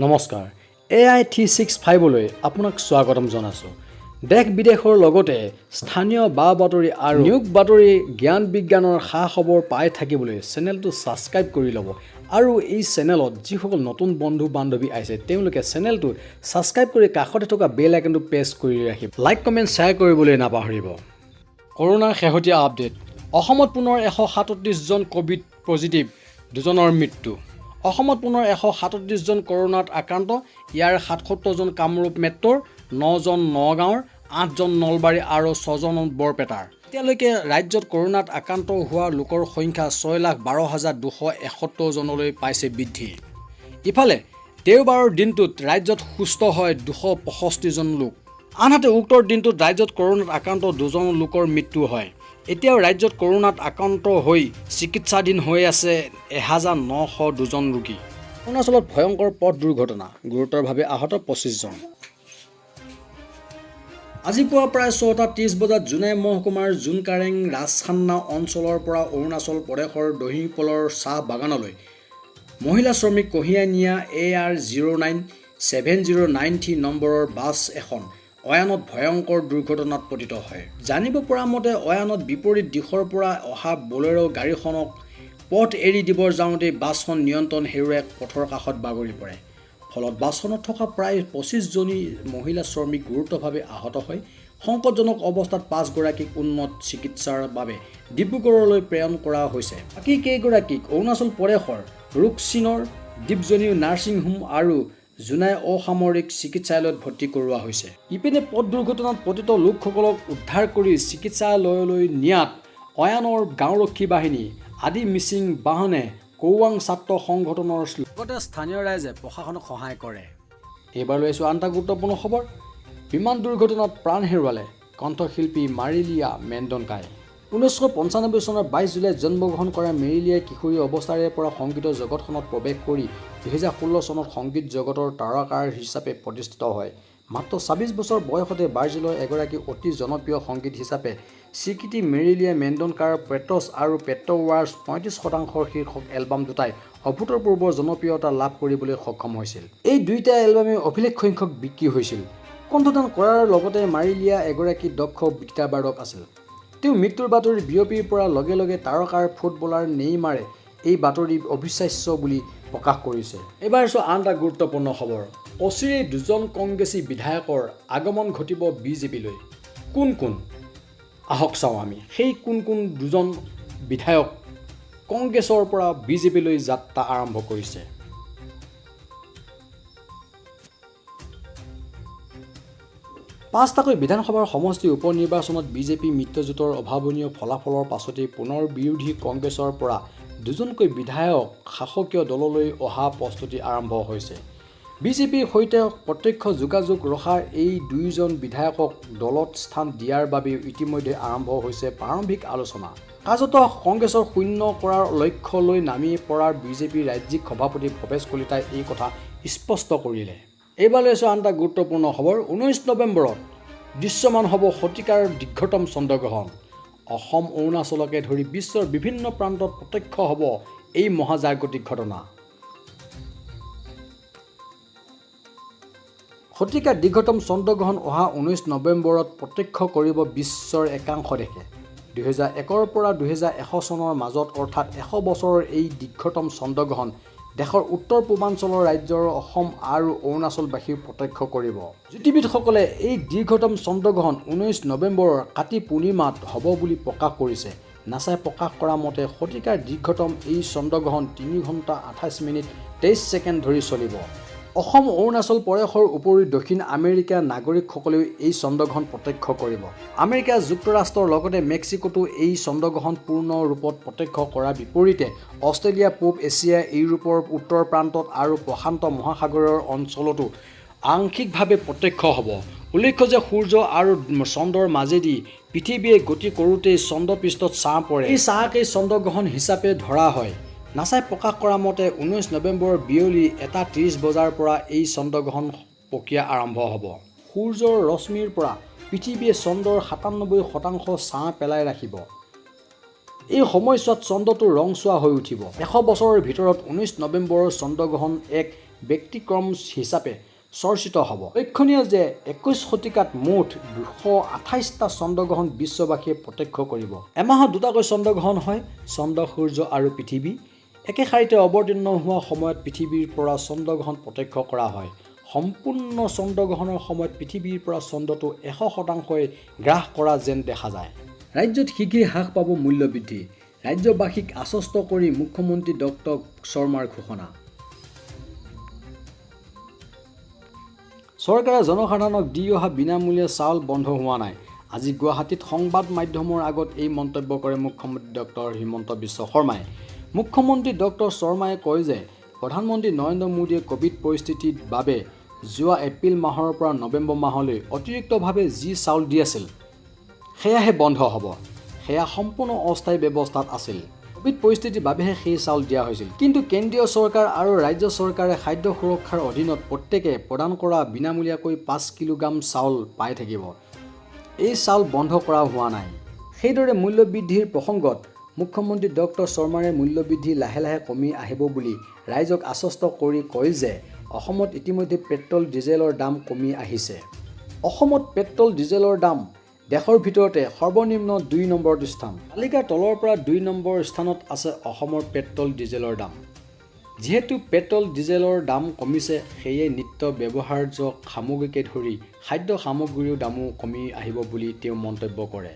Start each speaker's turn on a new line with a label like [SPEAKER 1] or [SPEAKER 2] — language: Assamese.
[SPEAKER 1] নমস্কাৰ AI 365 লৈ আপোনাক স্বাগতম জনাইছো দেশ বিদেশৰ লগতে স্থানীয় বাতৰি আৰু নিউজ বাতৰি জ্ঞান বিজ্ঞানৰ খা খবৰ পাই থাকিবলৈ চেনেলটো সাবস্ক্ৰাইব কৰি ল'ব আৰু এই চেনেলত যিসকল নতুন বন্ধু বান্ধৱী আছে তেওঁলোকে চেনেলটো সাবস্ক্ৰাইব কৰি কাষতে থকা বেল আইকনটো প্ৰেছ কৰি ৰাখিব লাইক কমেন্ট শ্বেয়াৰ কৰিবলৈ নাপাহৰিব কৰোনাৰ শেহতীয়া আপডেট অসমত পুনৰ 137 জন কোভিড পজিটিভ দুজনৰ মৃত্যু অসমত পুনৰ 137 জন কৰোনাত আক্ৰান্ত ইয়াৰ 77 জন কামৰূপ মেট্ৰৰ 9 জন নগাঁৱৰ 8 জন নলবাৰী আৰু 6 জন বৰপেটাৰ এতিয়ালৈকে ৰাজ্যত কৰোনাত আক্ৰান্ত হোৱা লোকৰ সংখ্যা 6,12,271 জনলৈ পাইছে বৃদ্ধি ইফালে দেওবাৰৰ দিনটোত ৰাজ্যত সুস্থ হয় 265 জন লোক আনহাতে উক্ত দিনটোত ৰাজ্যত কৰোনাত আক্ৰান্ত 2 জন লোকৰ মৃত্যু হয় এতিয়াও ৰাজ্যত কৰোনাত আক্ৰান্ত হৈ চিকিৎসাধীন হৈ আছে 1902 জন ৰোগী অৰুণাচলত ভয়ংকৰ পথ দুৰ্ঘটনা গুৰুতৰভাৱে আহত 25 জন আজি পুৱা প্ৰায় 6:30 বজাত জুনাই মহকুমাৰ জুনকাৰেং ৰাজখান্না অঞ্চলৰ পৰা অৰুণাচল প্ৰদেশৰ দহিপলৰ চাহ বাগানলৈ মহিলা শ্ৰমিক কঢ়িয়াই নিয়া AR097093 নম্বৰৰ বাছ এখন অয়ানত ভয়ংকৰ দুৰ্ঘটনাত পতিত হয় জানিব পৰা মতে অয়ানত বিপৰীত দিশৰ পৰা অহা বলেৰো গাড়ীখনক পথ এৰি দিব যাওঁতে বাছখন নিয়ন্ত্ৰণ হেৰুৱাই পথৰ কাষত বাগৰি পৰে ফলত বাছখনত থকা প্ৰায় 25 জনী মহিলা শ্ৰমিক গুৰুতৰভাৱে আহত হয় সংকটজনক অৱস্থাত 5 গৰাকীক উন্নত চিকিৎসাৰ বাবে ডিব্ৰুগড়লৈ প্ৰেৰণ কৰা হৈছে বাকী কেইগৰাকীক অৰুণাচল প্ৰদেশৰ ৰুকচিনৰ দীপজনী নাৰ্ছিং হোম আৰু জুনাই অসামৰিক চিকিৎসালয়ত ভৰ্তি কৰোৱা হৈছে ইপিনে পথ দুৰ্ঘটনাত পতিত লোকসকলক উদ্ধাৰ কৰি চিকিৎসালয়লৈ নিয়াত অয়ানৰ গাঁওৰক্ষী বাহিনী আদি মিচিং বাহনে কৌৱাং ছাত্ৰ সংগঠনৰ লগতে স্থানীয় ৰাইজে প্ৰশাসনক সহায় কৰে এইবাৰ লৈছো আন এটা গুৰুত্বপূৰ্ণ খবৰ বিমান দুৰ্ঘটনাত প্ৰাণ হেৰুৱালে কণ্ঠশিল্পী মাৰিলিয়া মেণ্ডনকাই 1995 চনৰ 22 জুলাইত জন্মগ্ৰহণ কৰা মেৰিলিয়াই কিশোৰী অৱস্থাৰে পৰা সংগীত জগতখনত প্ৰৱেশ কৰি 2016 চনত সংগীত জগতৰ তাৰকাৰ হিচাপে প্ৰতিষ্ঠিত হয় মাত্ৰ 26 বছৰ বয়সতে ব্ৰাজিলৰ এগৰাকী অতি জনপ্ৰিয় সংগীত হিচাপে স্বীকৃতি মেৰিলিয়া মেণ্ডনকাৰ পেট্ৰছ আৰু পেট্ৰৱাৰ্ছ 35% শীৰ্ষক এলবাম দুটাই অভূতপূৰ্ব জনপ্ৰিয়তা লাভ কৰিবলৈ সক্ষম হৈছিল এই দুইটা এলবামে অভিলেখ সংখ্যক বিক্ৰী হৈছিল কণ্ঠদান কৰাৰ লগতে মাৰিলিয়া এগৰাকী দক্ষ গীটাৰবাদক আছিল তেওঁ মৃত্যুৰ বাতৰি বিয়পিৰ পৰা লগে লগে তাৰকাৰ ফুটবলাৰ নেইমাৰে এই বাতৰি অবিশ্বাস্য বুলি প্ৰকাশ কৰিছে এবাৰ আন এটা গুৰুত্বপূৰ্ণ খবৰ অচিৰেই দুজন কংগ্ৰেছী বিধায়কৰ আগমন ঘটিব বিজেপিলৈ কোন কোন আহক চাওঁ আমি সেই কোন দুজন বিধায়ক কংগ্ৰেছৰ পৰা বিজেপিলৈ যাত্ৰা আৰম্ভ কৰিছে পাঁচটাকৈ বিধানসভাৰ সমষ্টি উপ নিৰ্বাচনত বিজেপি মিত্ৰজোঁটৰ অভাৱনীয় ফলাফলৰ পাছতেই পুনৰ বিৰোধী কংগ্ৰেছৰ পৰা দুজনকৈ বিধায়ক শাসকীয় দললৈ অহা প্ৰস্তুতি আৰম্ভ হৈছে বিজেপিৰ সৈতে প্ৰত্যক্ষ যোগাযোগ ৰখাৰ এই দুইজন বিধায়কক দলত স্থান দিয়াৰ বাবে ইতিমধ্যে আৰম্ভ হৈছে প্ৰাৰম্ভিক আলোচনা কাৰ্যত কংগ্ৰেছৰ শূন্য কৰাৰ লক্ষ্য লৈ নামি পৰাৰ বিজেপিৰ ৰাজ্যিক সভাপতি ভৱেশ কলিতাই এই কথা স্পষ্ট কৰিলে এইবাৰ লৈছো আন এটা গুৰুত্বপূৰ্ণ খবৰ 19 নৱেম্বৰত দৃশ্যমান হ'ব শতিকাৰ দীৰ্ঘতম চন্দ্ৰগ্ৰহণ অসম অৰুণাচলকে ধৰি বিশ্বৰ বিভিন্ন প্ৰান্তত প্ৰত্যক্ষ হ'ব এই মহাজাগতিক ঘটনা শতিকাৰ দীৰ্ঘতম চন্দ্ৰগ্ৰহণ অহা 19 নৱেম্বৰত প্ৰত্যক্ষ কৰিব বিশ্বৰ একাংশ দেশে 2001 পৰা 2100 চনৰ মাজত অৰ্থাৎ 100 বছৰৰ এই দীৰ্ঘতম চন্দ্ৰগ্ৰহণ দেশৰ উত্তৰ পূৰ্বাঞ্চলৰ ৰাজ্যৰ অসম আৰু অৰুণাচলবাসীৰ প্ৰত্যক্ষ কৰিব জ্যোতিষবিদসকলে এই দীৰ্ঘতম চন্দ্ৰগ্ৰহণ 19 নৱেম্বৰৰ কাতি পূৰ্ণিমাত হ'ব বুলি প্ৰকাশ কৰিছে নাছাই প্ৰকাশ কৰা মতে শতিকাৰ দীৰ্ঘতম এই চন্দ্ৰগ্ৰহণ 3 ঘণ্টা 28 মিনিট 23 ছেকেণ্ড ধৰি চলিব অসম অৰুণাচল প্ৰদেশৰ উপৰি দক্ষিণ আমেৰিকাৰ নাগৰিকসকলেও এই চন্দ্ৰগ্ৰহণ প্ৰত্যক্ষ কৰিব আমেৰিকা যুক্তৰাষ্ট্ৰৰ লগতে মেক্সিকোতো এই চন্দ্ৰগ্ৰহণ পূৰ্ণ ৰূপত প্ৰত্যক্ষ কৰাৰ বিপৰীতে অষ্ট্ৰেলিয়া পূব এছিয়া ইউৰোপৰ উত্তৰ প্ৰান্তত আৰু প্ৰশান্ত মহাসাগৰৰ অঞ্চলতো আংশিকভাৱে প্ৰত্যক্ষ হ'ব উল্লেখ্য যে সূৰ্য আৰু চন্দ্ৰৰ মাজেদি পৃথিৱীয়ে গতি কৰোঁতেই চন্দ্ৰপৃষ্ঠত ছাঁ পৰে এই ছাঁকেই চন্দ্ৰগ্ৰহণ হিচাপে ধৰা হয় নাছাই প্ৰকাশ কৰা মতে 19 নৱেম্বৰ বিয়লি 1:30 বজাৰ পৰা এই চন্দ্ৰগ্ৰহণ প্ৰক্ৰিয়া আৰম্ভ হ'ব সূৰ্যৰ ৰশ্মিৰ পৰা পৃথিৱীয়ে চন্দ্ৰৰ 97% ছাঁ পেলাই ৰাখিব এই সময়ছোৱাত চন্দ্ৰটো ৰংচোৱা হৈ উঠিব 100 বছৰৰ ভিতৰত 19 নৱেম্বৰৰ চন্দ্ৰগ্ৰহণ এক ব্যতিক্ৰম হিচাপে চৰ্চিত হ'ব। লক্ষণীয় যে 21 শতিকাত মুঠ 228টা চন্দ্ৰগ্ৰহণ বিশ্ববাসীয়ে প্ৰত্যক্ষ কৰিব। এমাহত দুটাকৈ চন্দ্ৰগ্ৰহণ হয়, চন্দ্ৰ, সূৰ্য আৰু পৃথিৱী একে শাৰীতে অৱতীৰ্ণ হোৱা সময়ত পৃথিৱীৰ পৰা চন্দ্ৰগ্ৰহণ প্ৰত্যক্ষ কৰা হয়। সম্পূৰ্ণ চন্দ্ৰগ্ৰহণৰ সময়ত পৃথিৱীৰ পৰা চন্দ্ৰটো 100% গ্ৰাস কৰা যেন দেখা যায়। ৰাজ্যত শীঘ্ৰেই হ্ৰাস পাব মূল্যবৃদ্ধি, ৰাজ্যবাসীক আশ্বস্ত কৰি মুখ্যমন্ত্ৰী ডক্টৰ শৰ্মাৰ ঘোষণা। চৰকাৰে জনসাধাৰণক দি অহা বিনামূলীয়া চাউল বন্ধ হোৱা নাই। আজি গুৱাহাটীত সংবাদ মাধ্যমৰ আগত এই মন্তব্য কৰে মুখ্যমন্ত্ৰী ডক্টৰ হিমন্ত বিশ্ব শৰ্মাই। মুখ্যমন্ত্ৰী ডক্টৰ শৰ্মাই কয় যে প্ৰধানমন্ত্ৰী নৰেন্দ্ৰ মোদীয়ে ক'ভিড পৰিস্থিতিৰ বাবে যোৱা এপ্ৰিল মাহৰ পৰা নৱেম্বৰ মাহলৈ অতিৰিক্তভাৱে যি চাউল দি আছিল সেয়াহে বন্ধ হ'ব। সেয়া সম্পূৰ্ণ অস্থায়ী ব্যৱস্থাত আছিল। ক'ভিড পৰিস্থিতিৰ বাবেহে সেই চাউল দিয়া হৈছিল। কিন্তু কেন্দ্ৰীয় চৰকাৰ আৰু ৰাজ্য চৰকাৰে খাদ্য সুৰক্ষাৰ অধীনত প্ৰত্যেকে প্ৰদান কৰা বিনামূলীয়াকৈ 5 কিলোগ্ৰাম চাউল পাই থাকিব। এই চাউল বন্ধ কৰা হোৱা নাই। সেইদৰে মূল্যবৃদ্ধিৰ প্ৰসংগত মুখ্যমন্ত্ৰী ডক্টৰ শৰ্মাৰে মূল্যবৃদ্ধি লাহে লাহে কমি আহিব বুলি ৰাইজক আশ্বস্ত কৰি কয় যে অসমত ইতিমধ্যে পেট্ৰল ডিজেলৰ দাম কমি আহিছে। অসমত পেট্ৰল ডিজেলৰ দাম দেশৰ ভিতৰতে সৰ্বনিম্ন 2 নম্বৰত স্থান। তালিকাৰ তলৰ পৰা 2 নম্বৰ স্থানত আছে অসমৰ পেট্ৰল ডিজেলৰ দাম। যিহেতু পেট্ৰল ডিজেলৰ দাম কমিছে, সেয়ে নিত্য ব্যৱহাৰ্য সামগ্ৰীকে ধৰি খাদ্য সামগ্ৰীৰ দামো কমি আহিব বুলি তেওঁ মন্তব্য কৰে।